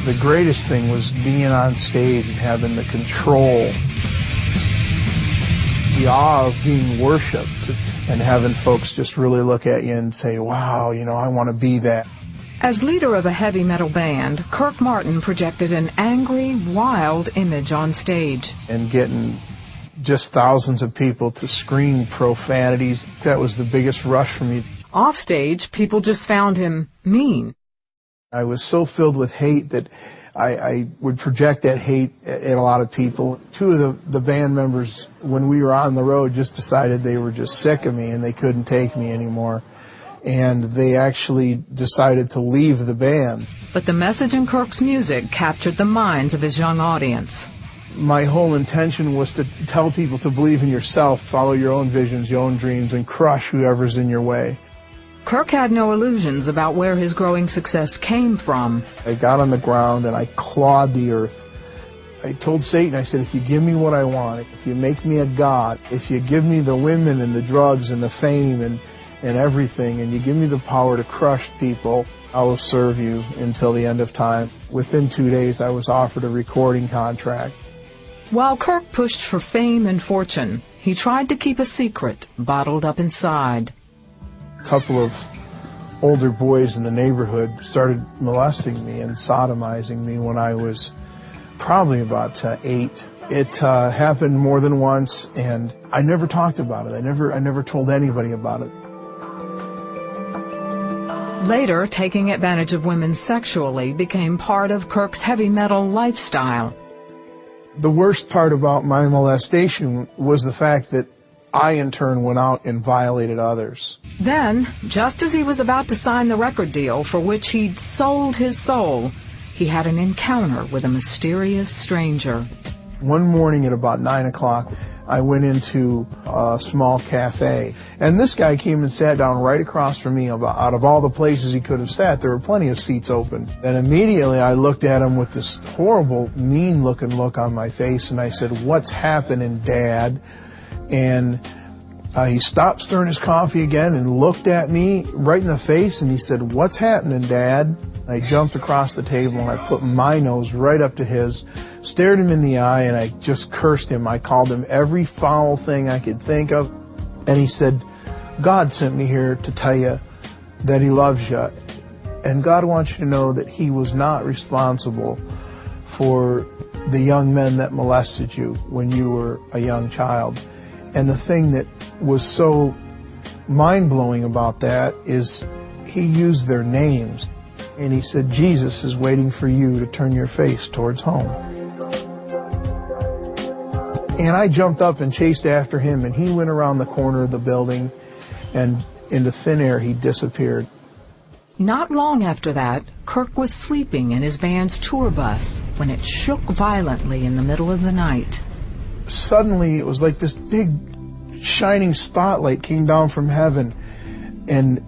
The greatest thing was being on stage and having the control, the awe of being worshipped, and having folks just really look at you and say, wow, you know, I want to be that. As leader of a heavy metal band, Kirk Martin projected an angry, wild image on stage. And getting just thousands of people to scream profanities, that was the biggest rush for me. Off stage, people just found him mean. I was so filled with hate that I would project that hate at a lot of people. Two of the band members, when we were on the road, just decided they were just sick of me and they couldn't take me anymore. And they actually decided to leave the band. But the message in Kirk's music captured the minds of his young audience. My whole intention was to tell people to believe in yourself, follow your own visions, your own dreams, and crush whoever's in your way. Kirk had no illusions about where his growing success came from. I got on the ground and I clawed the earth. I told Satan, I said, if you give me what I want, if you make me a god, if you give me the women and the drugs and the fame and everything, and you give me the power to crush people, I will serve you until the end of time. Within 2 days, I was offered a recording contract. While Kirk pushed for fame and fortune, he tried to keep a secret bottled up inside. A couple of older boys in the neighborhood started molesting me and sodomizing me when I was probably about 8. It happened more than once, and I never talked about it. I never told anybody about it. Later, taking advantage of women sexually became part of Kirk's heavy metal lifestyle. The worst part about my molestation was the fact that I, in turn, went out and violated others. Then, just as he was about to sign the record deal for which he'd sold his soul, he had an encounter with a mysterious stranger. One morning at about 9 o'clock, I went into a small cafe, and this guy came and sat down right across from me. Out of all the places he could have sat, there were plenty of seats open. And immediately I looked at him with this horrible, mean-looking look on my face, and I said, "What's happening, Dad?" And he stopped stirring his coffee again and looked at me right in the face, and he said, "What's happening, Dad?" I jumped across the table and I put my nose right up to his, stared him in the eye, and I just cursed him. I called him every foul thing I could think of. And he said, "God sent me here to tell you that he loves you. And God wants you to know that he was not responsible for the young men that molested you when you were a young child." And the thing that was so mind-blowing about that is he used their names. And he said, "Jesus is waiting for you to turn your face towards home." And I jumped up and chased after him, and he went around the corner of the building, and into thin air he disappeared. Not long after that, Kirk was sleeping in his band's tour bus when it shook violently in the middle of the night. Suddenly, it was like this big shining spotlight came down from heaven, and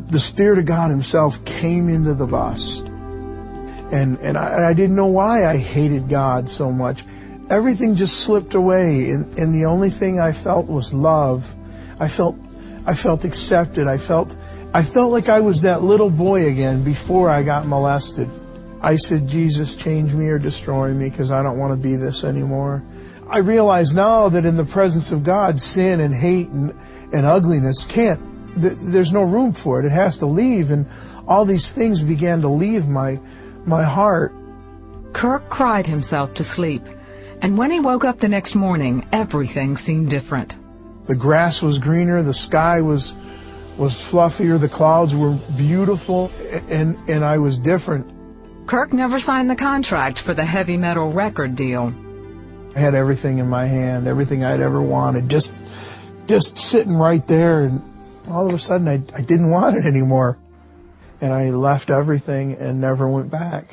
the Spirit of God himself came into the bus. And I didn't know why I hated God so much. Everything just slipped away, and the only thing I felt was love. I felt accepted. I felt like I was that little boy again before I got molested. I said, "Jesus, change me or destroy me, because I don't want to be this anymore." I realize now that in the presence of God, sin and hate and ugliness there's no room for it. It has to leave, and all these things began to leave my heart. Kirk cried himself to sleep, and when he woke up the next morning, everything seemed different. The grass was greener, the sky was fluffier, the clouds were beautiful, and I was different. Kirk never signed the contract for the heavy metal record deal. I had everything in my hand, everything I'd ever wanted, just sitting right there, and all of a sudden I didn't want it anymore. And I left everything and never went back.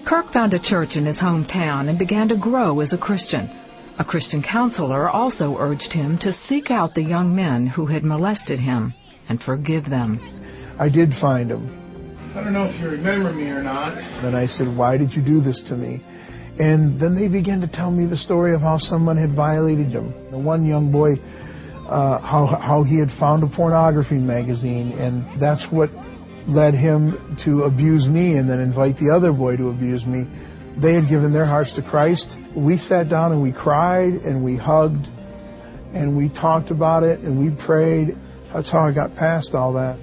Kirk found a church in his hometown and began to grow as a Christian. A Christian counselor also urged him to seek out the young men who had molested him and forgive them. I did find him. "I don't know if you remember me or not." And I said, "Why did you do this to me?" And then they began to tell me the story of how someone had violated them. The one young boy, how he had found a pornography magazine, and that's what led him to abuse me and then invite the other boy to abuse me. They had given their hearts to Christ. We sat down and we cried and we hugged and we talked about it and we prayed. That's how I got past all that.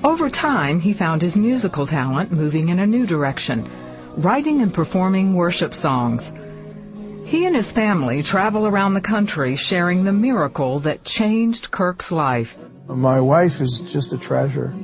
Over time, he found his musical talent moving in a new direction, writing and performing worship songs. He and his family travel around the country sharing the miracle that changed Kirk's life. My wife is just a treasure.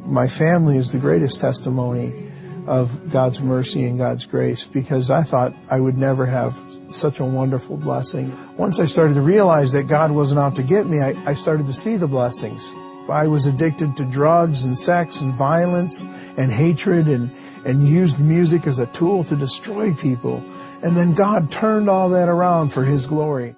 My family is the greatest testimony of God's mercy and God's grace, because I thought I would never have such a wonderful blessing. Once I started to realize that God wasn't out to get me, I started to see the blessings. I was addicted to drugs and sex and violence and hatred and used music as a tool to destroy people. And then God turned all that around for His glory.